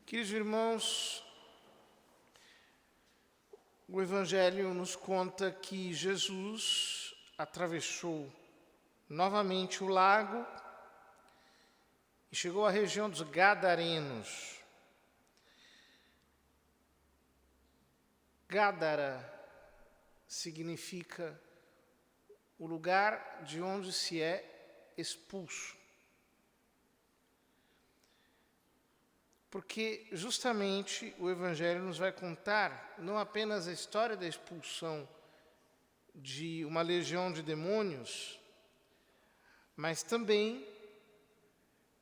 Queridos irmãos, o Evangelho nos conta que Jesus atravessou novamente o lago e chegou à região dos Gadarenos. Gádara significa o lugar de onde se é expulso. Porque justamente o Evangelho nos vai contar não apenas a história da expulsão de uma legião de demônios, mas também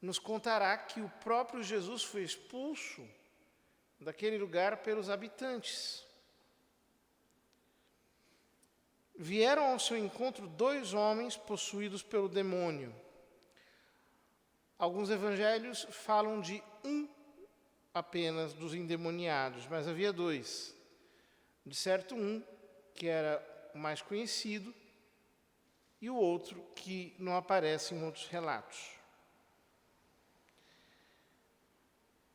nos contará que o próprio Jesus foi expulso daquele lugar pelos habitantes. Vieram ao seu encontro 2 homens possuídos pelo demônio. Alguns evangelhos falam de apenas dos endemoniados, mas havia 2. De certo, um que era o mais conhecido e o outro que não aparece em outros relatos.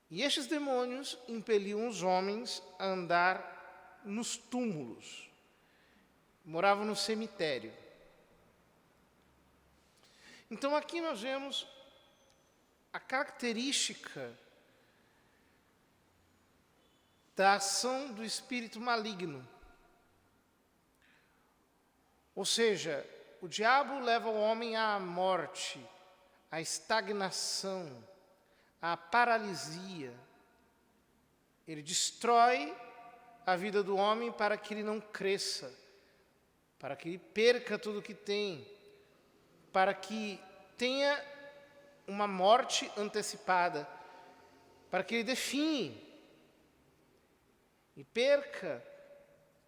E estes demônios impeliam os homens a andar nos túmulos. Moravam no cemitério. Então aqui nós vemos a característica da ação do espírito maligno. Ou seja, o diabo leva o homem à morte, à estagnação, à paralisia. Ele destrói a vida do homem para que ele não cresça, para que ele perca tudo o que tem, para que tenha uma morte antecipada, para que ele definhe e perca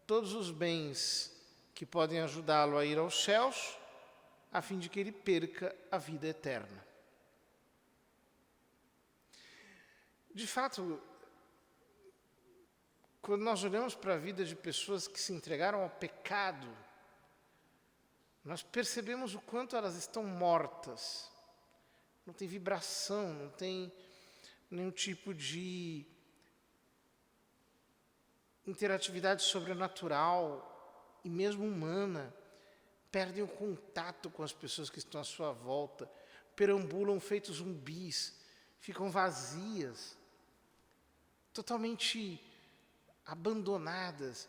todos os bens que podem ajudá-lo a ir aos céus, a fim de que ele perca a vida eterna. De fato, quando nós olhamos para a vida de pessoas que se entregaram ao pecado, nós percebemos o quanto elas estão mortas. Não tem vibração, não tem nenhum tipo de interatividade sobrenatural e mesmo humana. Perdem o contato com as pessoas que estão à sua volta, perambulam feitos zumbis, ficam vazias, totalmente abandonadas.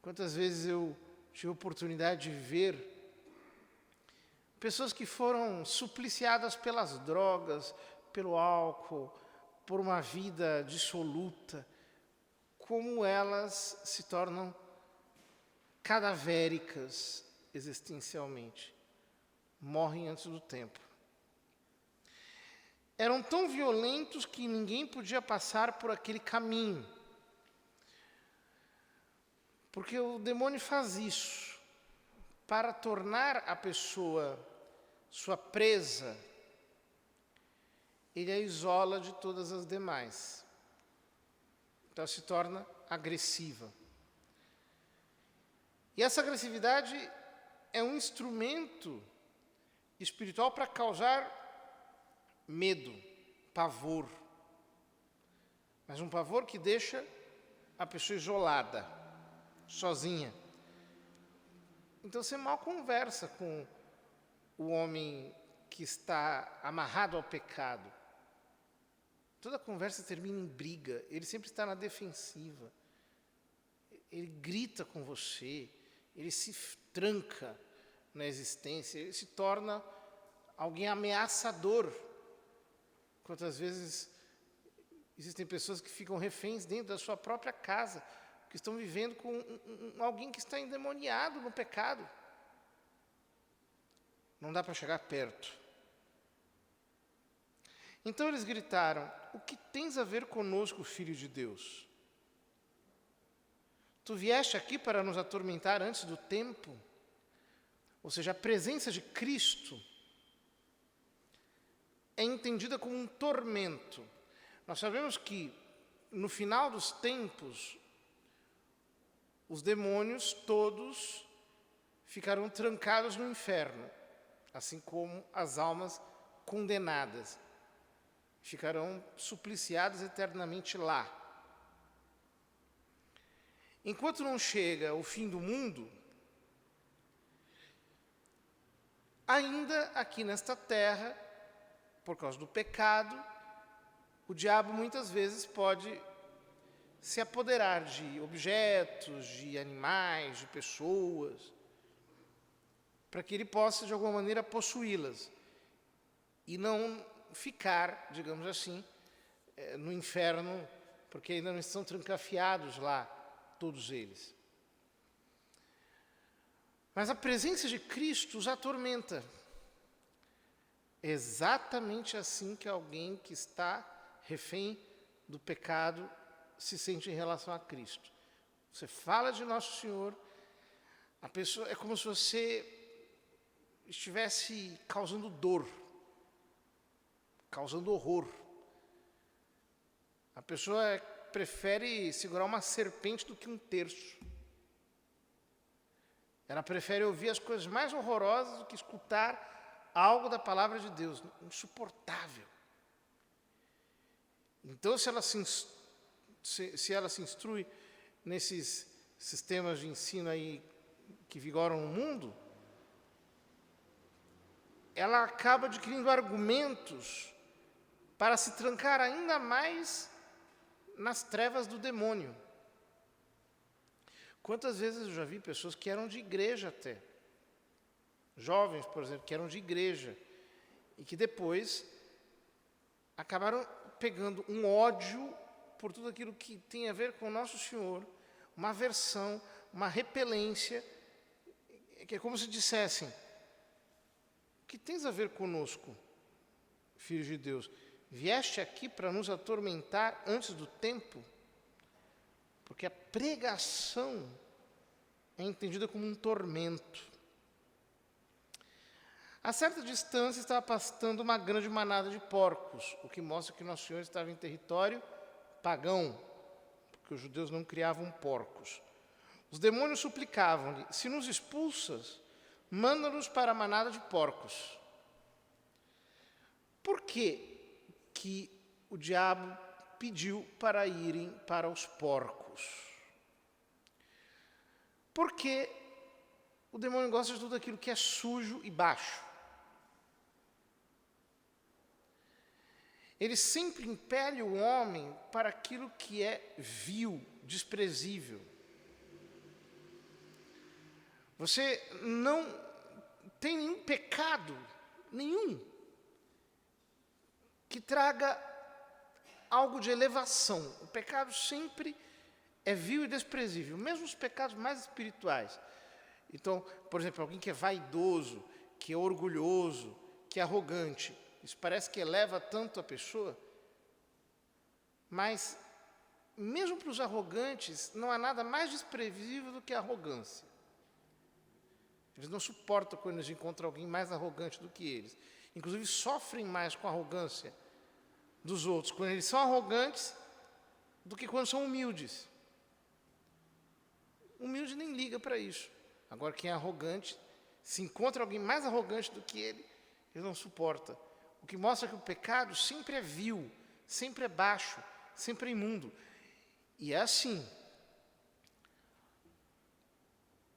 Quantas vezes eu tive a oportunidade de ver pessoas que foram supliciadas pelas drogas, pelo álcool, por uma vida dissoluta, como elas se tornam cadavéricas existencialmente, morrem antes do tempo. Eram tão violentos que ninguém podia passar por aquele caminho. Porque o demônio faz isso para tornar a pessoa sua presa. Ele a isola de todas as demais. Então ela se torna agressiva. E essa agressividade é um instrumento espiritual para causar medo, pavor. Mas um pavor que deixa a pessoa isolada, sozinha. Então você mal conversa com o homem que está amarrado ao pecado. Toda conversa termina em briga, ele sempre está na defensiva. Ele grita com você, ele se tranca na existência, ele se torna alguém ameaçador. Quantas vezes existem pessoas que ficam reféns dentro da sua própria casa, que estão vivendo com alguém que está endemoniado no pecado. Não dá para chegar perto. Então eles gritaram: "O que tens a ver conosco, Filho de Deus? Tu vieste aqui para nos atormentar antes do tempo?" Ou seja, a presença de Cristo é entendida como um tormento. Nós sabemos que no final dos tempos, os demônios todos ficarão trancados no inferno, assim como as almas condenadas. ficarão supliciadas eternamente lá. Enquanto não chega o fim do mundo, ainda aqui nesta terra, por causa do pecado, o diabo muitas vezes pode se apoderar de objetos, de animais, de pessoas, para que ele possa, de alguma maneira, possuí-las e não ficar, digamos assim, no inferno, porque ainda não estão trancafiados lá, todos eles. Mas a presença de Cristo os atormenta. É exatamente assim que alguém que está refém do pecado se sente em relação a Cristo. Você fala de Nosso Senhor, a pessoa é como se você estivesse causando dor, causando horror. A pessoa prefere segurar uma serpente do que um terço. Ela prefere ouvir as coisas mais horrorosas do que escutar algo da palavra de Deus. Insuportável. Então, se ela se instrui nesses sistemas de ensino aí que vigoram no mundo, ela acaba adquirindo argumentos para se trancar ainda mais nas trevas do demônio. Quantas vezes eu já vi pessoas que eram de igreja até, jovens, por exemplo, que eram de igreja, e que depois acabaram pegando um ódio por tudo aquilo que tem a ver com o Nosso Senhor, uma aversão, uma repelência, que é como se dissessem: o que tens a ver conosco, filho de Deus? Vieste aqui para nos atormentar antes do tempo? Porque a pregação é entendida como um tormento. A certa distância estava pastando uma grande manada de porcos, o que mostra que Nosso Senhor estava em território pagão, porque os judeus não criavam porcos. Os demônios suplicavam-lhe: se nos expulsas, manda-nos para a manada de porcos. Por que o diabo pediu para irem para os porcos? Porque o demônio gosta de tudo aquilo que é sujo e baixo. Ele sempre impele o homem para aquilo que é vil, desprezível. Você não tem nenhum pecado, nenhum, que traga algo de elevação. O pecado sempre é vil e desprezível, mesmo os pecados mais espirituais. Então, por exemplo, alguém que é vaidoso, que é orgulhoso, que é arrogante, isso parece que eleva tanto a pessoa, mas mesmo para os arrogantes, não há nada mais desprezível do que a arrogância. Eles não suportam quando eles encontram alguém mais arrogante do que eles. Inclusive, sofrem mais com a arrogância dos outros quando eles são arrogantes do que quando são humildes. Humilde nem liga para isso. Agora, quem é arrogante, se encontra alguém mais arrogante do que ele não suporta. O que mostra que o pecado sempre é vil, sempre é baixo, sempre é imundo. E é assim.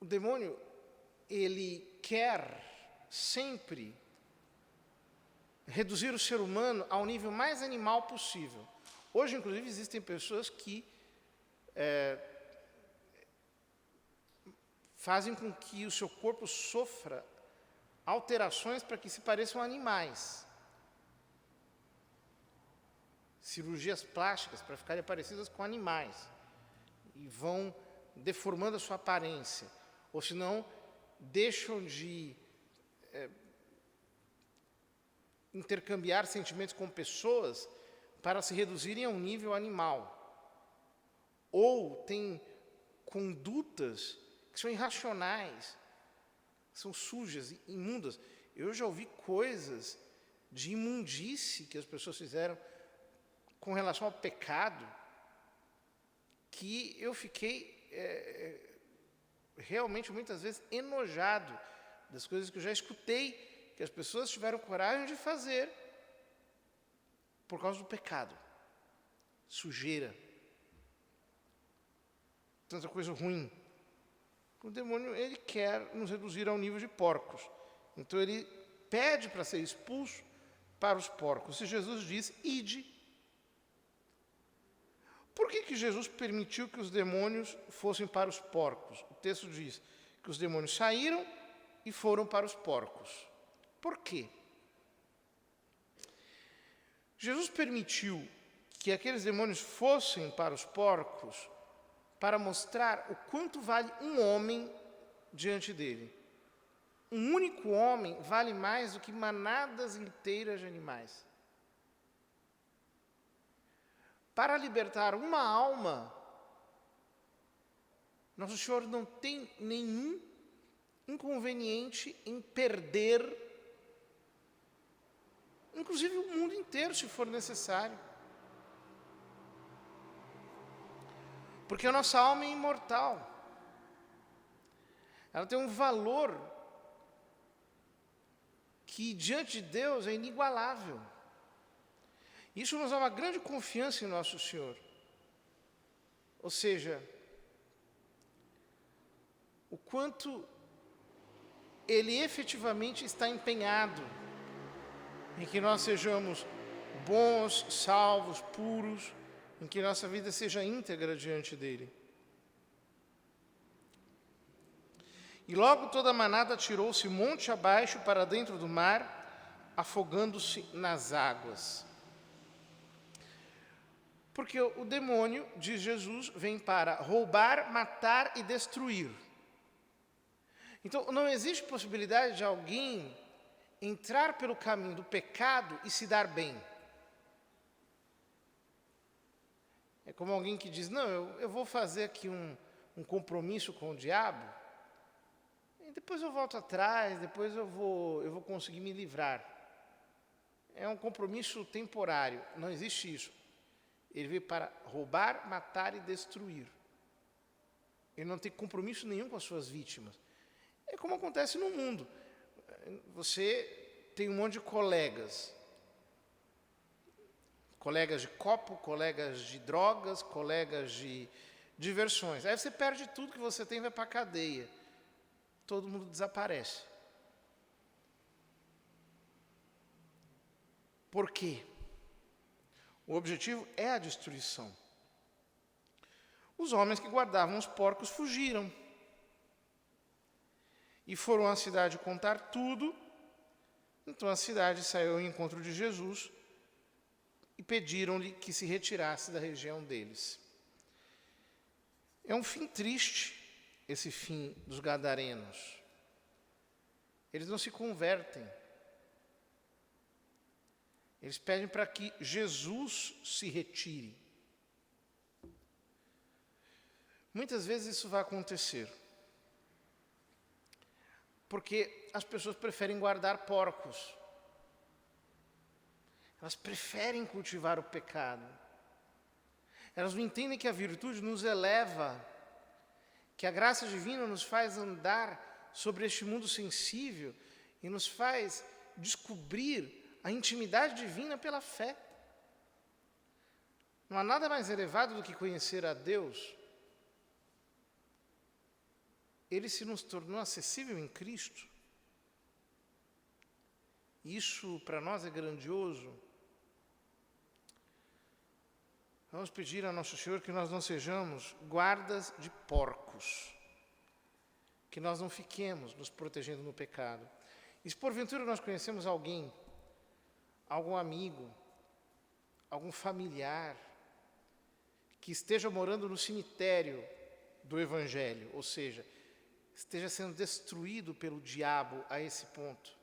O demônio, ele quer sempre reduzir o ser humano ao nível mais animal possível. Hoje, inclusive, existem pessoas que fazem com que o seu corpo sofra alterações para que se pareçam animais. Cirurgias plásticas para ficarem parecidas com animais. E vão deformando a sua aparência. Ou senão, deixam de intercambiar sentimentos com pessoas para se reduzirem a um nível animal. Ou tem condutas que são irracionais, são sujas, imundas. Eu já ouvi coisas de imundície que as pessoas fizeram com relação ao pecado, que eu fiquei realmente muitas vezes enojado das coisas que eu já escutei que as pessoas tiveram coragem de fazer por causa do pecado, sujeira, tanta coisa ruim. O demônio, ele quer nos reduzir ao nível de porcos. Então ele pede para ser expulso para os porcos. E Jesus diz, ide. Por que Jesus permitiu que os demônios fossem para os porcos? O texto diz que os demônios saíram e foram para os porcos. Por quê? Jesus permitiu que aqueles demônios fossem para os porcos para mostrar o quanto vale um homem diante dele. Um único homem vale mais do que manadas inteiras de animais. Para libertar uma alma, Nosso Senhor não tem nenhum inconveniente em perder, inclusive o mundo inteiro, se for necessário. Porque a nossa alma é imortal. Ela tem um valor que diante de Deus é inigualável. Isso nos dá uma grande confiança em Nosso Senhor. Ou seja, o quanto Ele efetivamente está empenhado em que nós sejamos bons, salvos, puros, em que nossa vida seja íntegra diante dEle. E logo toda a manada atirou-se monte abaixo para dentro do mar, afogando-se nas águas. Porque o demônio, diz Jesus, vem para roubar, matar e destruir. Então, não existe possibilidade de alguém entrar pelo caminho do pecado e se dar bem. É como alguém que diz, não, eu vou fazer aqui um compromisso com o diabo, e depois eu volto atrás, depois eu vou conseguir me livrar. É um compromisso temporário, não existe isso. Ele veio para roubar, matar e destruir. Ele não tem compromisso nenhum com as suas vítimas. É como acontece no mundo. Você tem um monte de colegas. Colegas de copo, colegas de drogas, colegas de diversões. Aí você perde tudo que você tem e vai para a cadeia. Todo mundo desaparece. Por quê? O objetivo é a destruição. Os homens que guardavam os porcos fugiram. E foram à cidade contar tudo. Então a cidade saiu ao encontro de Jesus e pediram-lhe que se retirasse da região deles. É um fim triste, esse fim dos gadarenos. Eles não se convertem. Eles pedem para que Jesus se retire. Muitas vezes isso vai acontecer. Porque as pessoas preferem guardar porcos. Elas preferem cultivar o pecado. Elas não entendem que a virtude nos eleva, que a graça divina nos faz andar sobre este mundo sensível e nos faz descobrir a intimidade divina pela fé. Não há nada mais elevado do que conhecer a Deus. Ele se nos tornou acessível em Cristo. Isso para nós é grandioso. Vamos pedir a Nosso Senhor que nós não sejamos guardas de porcos, que nós não fiquemos nos protegendo no pecado. E se porventura nós conhecemos alguém, algum amigo, algum familiar, que esteja morando no cemitério do Evangelho, ou seja, esteja sendo destruído pelo diabo a esse ponto,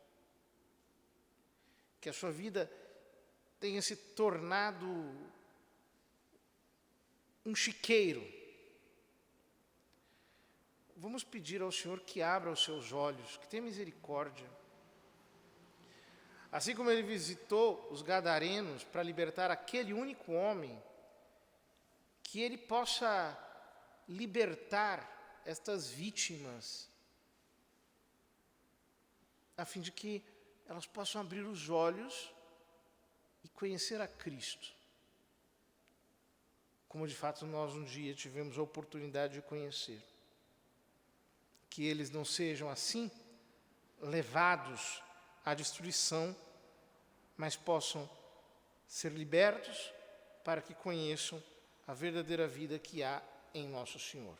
que a sua vida tenha se tornado um chiqueiro. Vamos pedir ao Senhor que abra os seus olhos, que tenha misericórdia. Assim como Ele visitou os gadarenos para libertar aquele único homem, que Ele possa libertar estas vítimas, a fim de que elas possam abrir os olhos e conhecer a Cristo, como de fato nós um dia tivemos a oportunidade de conhecer. Que eles não sejam assim levados à destruição, mas possam ser libertos para que conheçam a verdadeira vida que há em nosso Senhor.